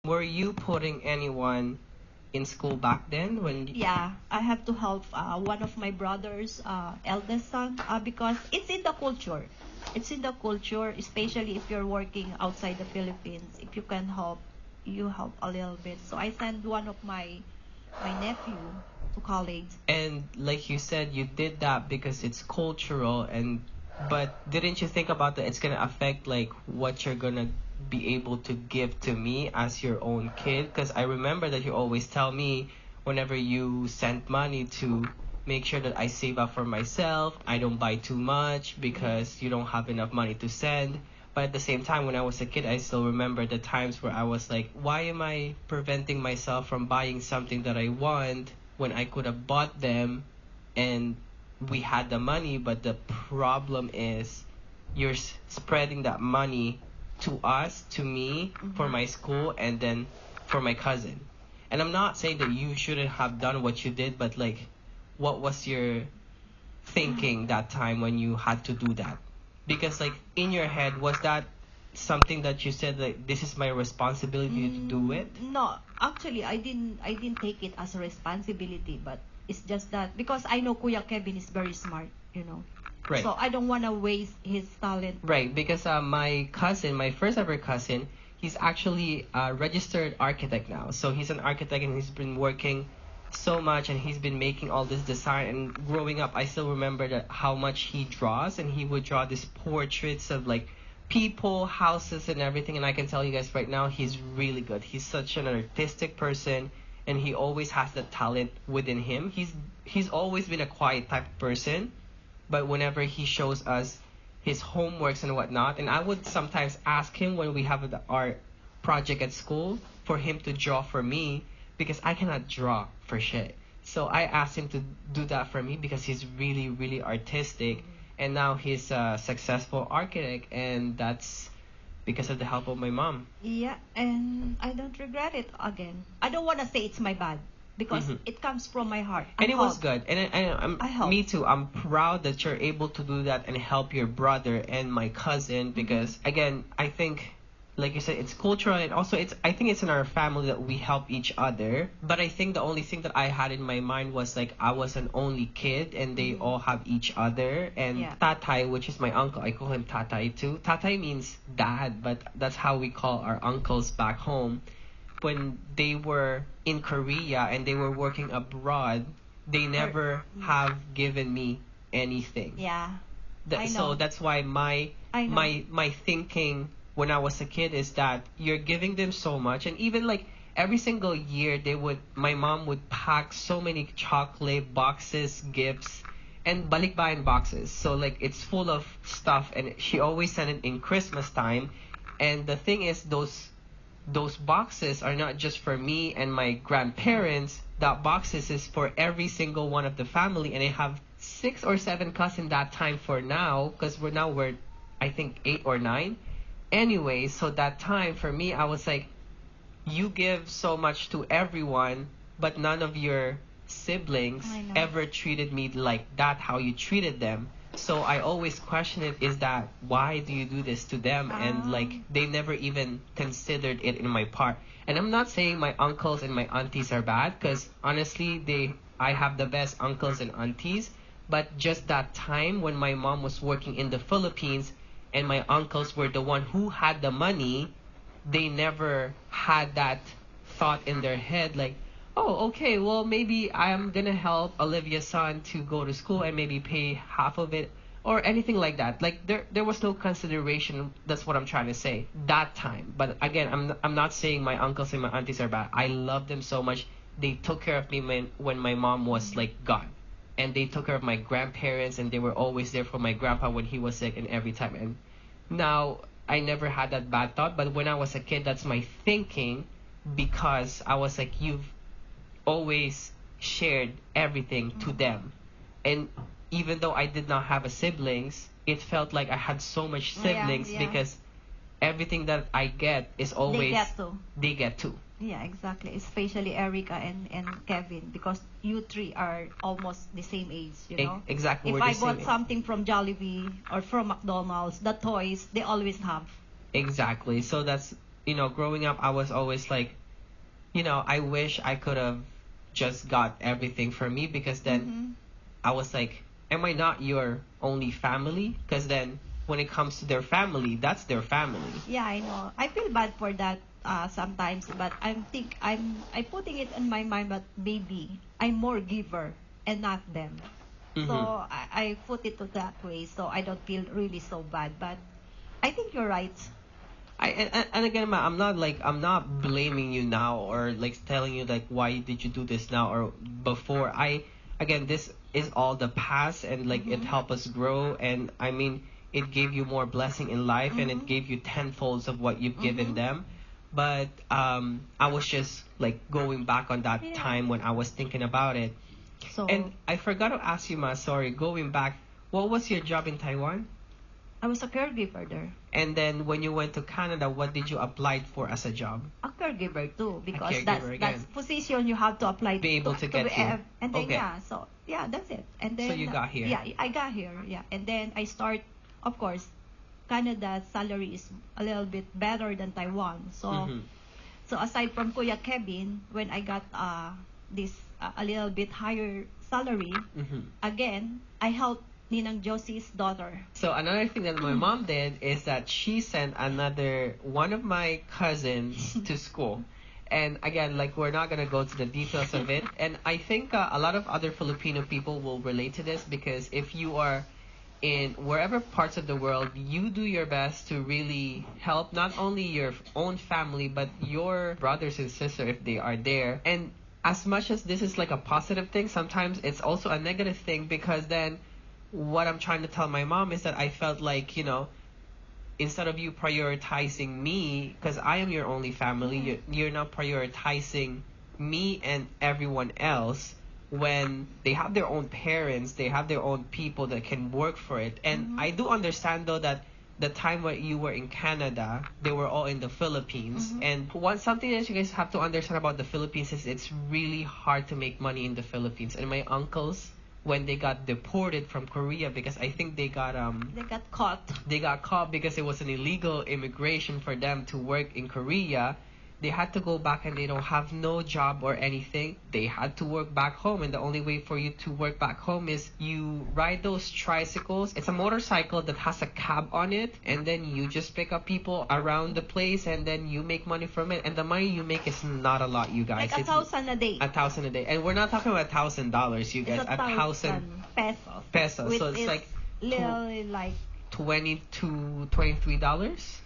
Were you putting anyone in school back then when Yeah, I have to help one of my brother's eldest son because it's in the culture. It's in the culture, especially if you're working outside the Philippines. If you can help, you help a little bit. So I sent one of my nephew to college. and like you said you did that because it's cultural and but didn't you think about that it's gonna affect like what you're gonna be able to give to me as your own kid? Because I remember that you always tell me whenever you send money to make sure that I save up for myself, I don't buy too much because you don't have enough money to send. But at the same time, when I was a kid, I still remember the times where I was like, why am I preventing myself from buying something that I want when I could have bought them and we had the money? But the problem is you're spreading that money to us, to me, for my school, and then for my cousin. And I'm not saying that you shouldn't have done what you did, but like, what was your thinking that time when you had to do that? Because like in your head, was that something that you said like this is my responsibility to do it? No, actually, I didn't take it as a responsibility, but it's just that because I know Kuya Kevin is very smart, you know. Right. So I don't want to waste his talent. Right, because my cousin, my first ever cousin, he's actually a registered architect now. So he's an architect and he's been working so much and he's been making all this design. And growing up, I still remember that how much he draws, and he would draw these portraits of like people, houses, and everything. And I can tell you guys right now, he's really good. He's such an artistic person, and he always has the talent within him. He's always been a quiet type of person, but whenever he shows us his homeworks and whatnot, and I would sometimes ask him when we have the art project at school for him to draw for me because I cannot draw for shit. So I asked him to do that for me because he's really, really artistic, and now he's a successful architect, and that's because of the help of my mom. Yeah, and I don't regret it again. I don't want to say it's my bad because it comes from my heart. And I it was help. good. I help. Me too. I'm proud that you're able to do that and help your brother and my cousin because, again, I think, like you said, it's cultural and also I think it's in our family that we help each other. But I think the only thing that I had in my mind was like I was an only kid and they all have each other. And Yeah. Tatay, which is my uncle, I call him Tatay too. Tatay means dad, but that's how we call our uncles back home. When they were in Korea and they were working abroad, they never have given me anything. Yeah. I So know. that's why my I know. my thinking when I was a kid is that you're giving them so much, and even like every single year my mom would pack so many chocolate boxes, gifts, and balikbayan boxes. So like it's full of stuff, and she always sent it in Christmas time. And the thing is, those boxes are not just for me and my grandparents. That boxes is for every single one of the family, and I have 6 or 7 cousins that time for now because we're I think 8 or 9. Anyway, so that time for me, I was like, you give so much to everyone, but none of your siblings I know. ever treated me like that, how you treated them. So I always question it, is that why do you do this to them? And like they never even considered it in my part. And I'm not saying my uncles and my aunties are bad, because honestly I have the best uncles and aunties. But just that time when my mom was working in the Philippines and my uncles were the one who had the money, they never had that thought in their head like, oh, okay, well, maybe I'm gonna help Olivia's son to go to school and maybe pay half of it or anything like that. Like there was no consideration. That's what I'm trying to say that time. But again, I'm not saying my uncles and my aunties are bad. I love them so much. They took care of me when my mom was like gone, and they took care of my grandparents, and they were always there for my grandpa when he was sick and every time. And now I never had that bad thought, but when I was a kid, that's my thinking, because I was like, you've always shared everything to them. And even though I did not have a siblings, it felt like I had so much Yeah, siblings yeah. because everything that I get is always They get to. to. Yeah, exactly. Especially Erica and Kevin, because you three are almost the same age, you know. Exactly, If we're the I same bought age. something from Jollibee or from McDonald's, the toys they always have. Exactly. So that's growing up, I was always like, I wish I could have just got everything for me, because then Mm-hmm. I was like, am I not your only family? Because then when it comes to their family, that's their family. Yeah, I know. I feel bad for that sometimes, but I'm putting it in my mind. But maybe I'm more giver and not them. So Mhm. I put it to that way, so I don't feel really so bad. But I think you're right. And again, Ma, I'm not blaming you now, or like telling you like why did you do this now or before. Again, this is all the past, and like it Mhm. helped us grow, and I mean it gave you more blessing in life, and it Mhm. gave you tenfolds of what you've given Mhm. them. But I was just like going back on that Yeah. time when I was thinking about it, and So I forgot to ask you, Ma. Sorry, going back, what was your job in Taiwan? I was a caregiver there. And then when you went to Canada, what did you apply for as a job? A caregiver too, A because caregiver that's again. position you have to apply Be able to get be, to. and then Okay. yeah, so yeah, that's it. And So then you got here. yeah, I got here, yeah, and then I start. Of course, Canada's salary is a little bit better than Taiwan. So Mm-hmm. so aside from Kuya Kevin, when I got this a little bit higher salary, Mm-hmm. again I helped Ninang Josie's daughter. So another thing that my mom did is that she sent another one of my cousins to school. And again, like we're not gonna go to the details of it. And I think a lot of other Filipino people will relate to this, because if you are in wherever parts of the world, you do your best to really help not only your own family but your brothers and sisters if they are there. And as much as this is like a positive thing, sometimes it's also a negative thing, because then what I'm trying to tell my mom is that I felt like, instead of you prioritizing me, because I am your only family, you're not prioritizing me and everyone else, when they have their own parents, they have their own people that can work for it. And Mhm. I do understand though that the time when you were in Canada, they were all in the Philippines. Mhm. And something that you guys have to understand about the Philippines is it's really hard to make money in the Philippines. And my uncles, when they got deported from Korea, because I think They got caught. they got caught because it was an illegal immigration for them to work in Korea. They had to go back, and they don't have no job or anything. They had to work back home, and the only way for you to work back home is you ride those tricycles. It's a motorcycle that has a cab on it, and then you just pick up people around the place, and then you make money from it. And the money you make is not a lot, you guys. Like It's 1,000 a day. 1,000 a day, and we're not talking about $1,000, you It's guys. 1,000 pesos. Pesos. Which So it's is like literally like, $23,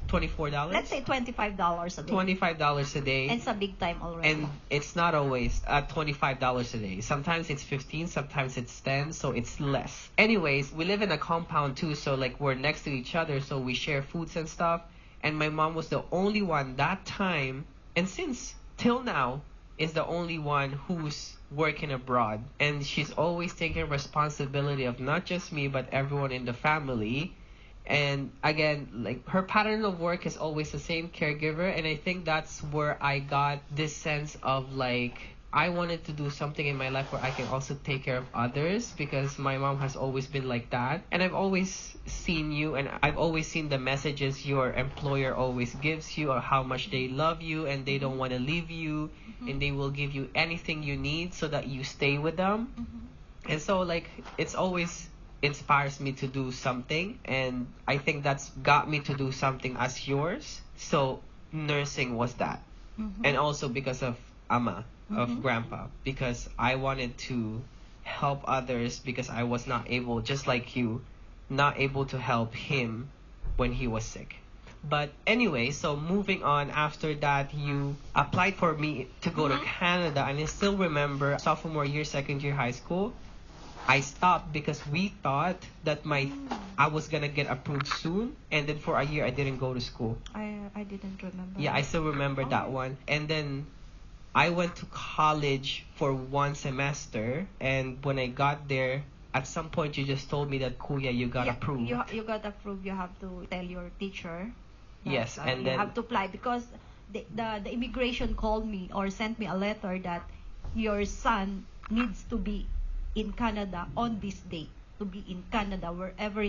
$24. let's say $25 a day. $25 a day. And it's a big time already. And it's not always $25 a day. Sometimes it's 15, sometimes it's 10, so it's less. Anyways, we live in a compound too, so like we're next to each other, so we share foods and stuff. And my mom was the only one that time, and since till now, is the only one who's working abroad. And she's always taking responsibility of not just me, but everyone in the family. And again, like her pattern of work is always the same, caregiver. And I think that's where I got this sense of like I wanted to do something in my life where I can also take care of others, because my mom has always been like that. And I've always seen you, and I've always seen the messages your employer always gives you, or how much they love you and they don't want to leave you, and they will give you anything you need so that you stay with them. Mhm. And so like it's always inspires me to do something, and I think that's got me to do something as yours. So nursing was that. Mhm. And also because of ama, of Mhm. grandpa, because I wanted to help others, because I was not able, just like you, not able to help him when he was sick. But anyway, so moving on, after that you applied for me to go to Mhm. Canada, and I still remember sophomore year, second year high school, I stopped because we thought that I was gonna get approved soon, and then for a year I didn't go to school. I didn't remember. Yeah, I still remember that Okay. one. And then I went to college for one semester, and when I got there, at some point you just told me that Kuya, you got Yeah, approved. you got approved. You have to tell your teacher. That, Yes, and you then have to apply, because the immigration called me or sent me a letter that your son needs to be in Canada on this date, to be in Canada, wherever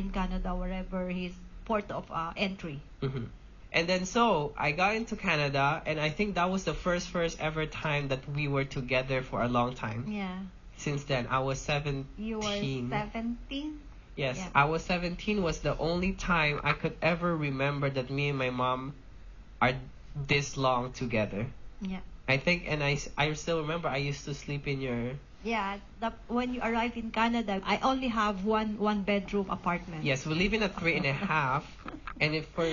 his port of entry. Mhm. And then so I got into Canada, and I think that was the first ever time that we were together for a long time. Yeah. Since then, I was 17. You were 17? Yes, Yeah. I was 17 was the only time I could ever remember that me and my mom are this long together. Yeah. I think, and I still remember I used to sleep in your... Yeah, when you arrive in Canada, I only have one bedroom apartment. Yes, we live in a 3.5, and if for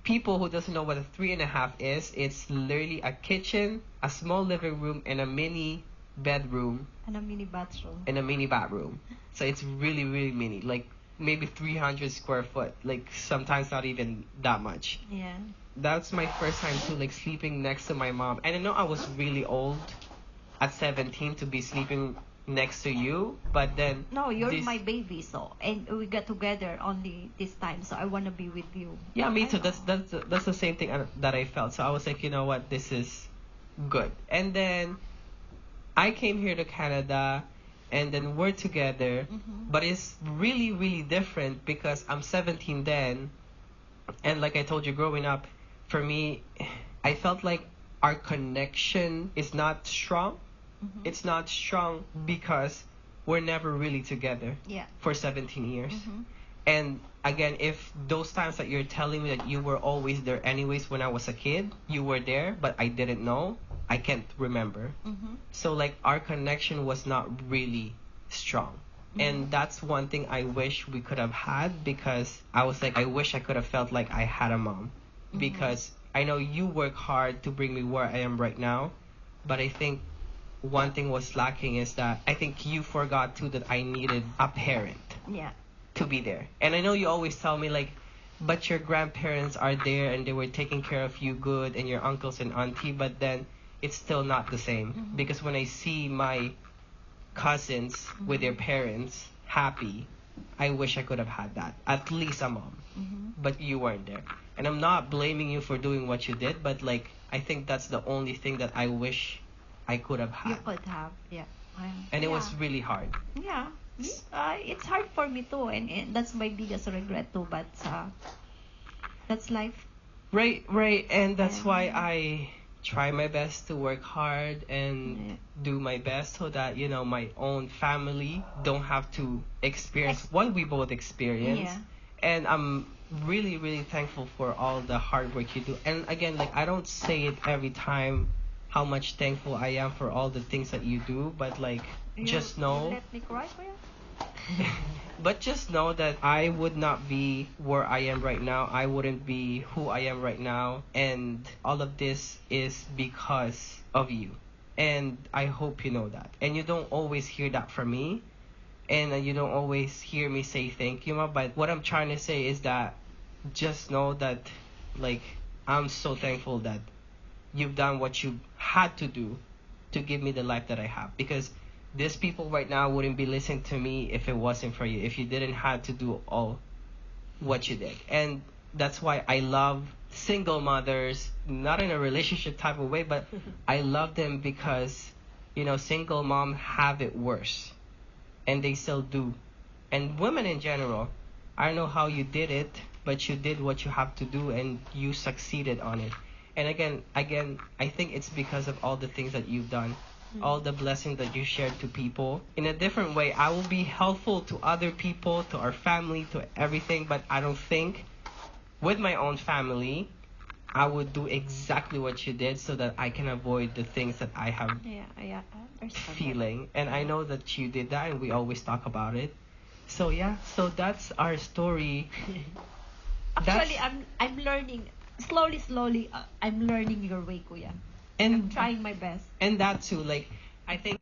people who doesn't know what a 3.5 is, it's literally a kitchen, a small living room, and a mini bedroom And a mini bathroom. and a mini bathroom. So it's really, really mini, like maybe 300 square foot, like sometimes not even that much. Yeah. That's my first time too, like sleeping next to my mom. And I know I was really old at 17 to be sleeping next to you, but then No, you're this- my baby, so and we got together only this time, so I want to be with you. Yeah, me too. That's the same thing that I felt. So I was like, you know what, this is good. And then I came here to Canada, and then we're together. Mhm. But it's really, really different because I'm 17 then, and like I told you, growing up, for me, I felt like our connection is not strong. Mhm. It's not strong because we're never really together Yeah. for 17 years. Mhm. And again, if those times that you're telling me that you were always there anyways when I was a kid, you were there, but I didn't know, I can't remember. Mhm. So like our connection was not really strong. And that's one thing I wish we could have had, because I was like, I wish I could have felt like I had a mom. Because I know you work hard to bring me where I am right now, but I think one thing was lacking is that I think you forgot too that I needed a parent Yeah. to be there. And I know you always tell me like, but your grandparents are there and they were taking care of you good, and your uncles and auntie, but then it's still not the same. Because when I see my cousins with their parents happy, I wish I could have had that. At least a mom. Mhm. But you weren't there. And I'm not blaming you for doing what you did, but like, I think that's the only thing that I wish I could have You had. could have. Yeah. And it was Yeah. really hard. Yeah. It's hard for me too, and that's my biggest regret too. But that's life. Right. And that's Yeah. why I try my best to work hard and Yeah. do my best so that, you know, my own family don't have to experience what we both experience. Yeah. And I'm really, really thankful for all the hard work you do. And again, like, I don't say it every time how much thankful I am for all the things that you do, but like, just know. You let me cry for you. But just know that I would not be where I am right now. I wouldn't be who I am right now. And all of this is because of you. And I hope you know that. And you don't always hear that from me. And you don't always hear me say thank you, Ma. But what I'm trying to say is that just know that, like, I'm so thankful that you've done what you had to do to give me the life that I have. Because these people right now wouldn't be listening to me if it wasn't for you, if you didn't have to do all what you did. And that's why I love single mothers, not in a relationship type of way, but I love them because, you know, single mom have it worse, and they still do. And women in general, I don't know how you did it, but you did what you have to do and you succeeded on it. And again, I think it's because of all the things that you've done, all the blessings that you shared to people. In a different way, I will be helpful to other people, to our family, to everything, but I don't think with my own family, I would do exactly what you did so that I can avoid the things that I have Yeah. I understand. feeling. And I know that you did that, and we always talk about it. So yeah, so that's our story. Actually, I'm learning slowly. I'm learning your way, Kuya. I'm And trying my best. and that too, like, I think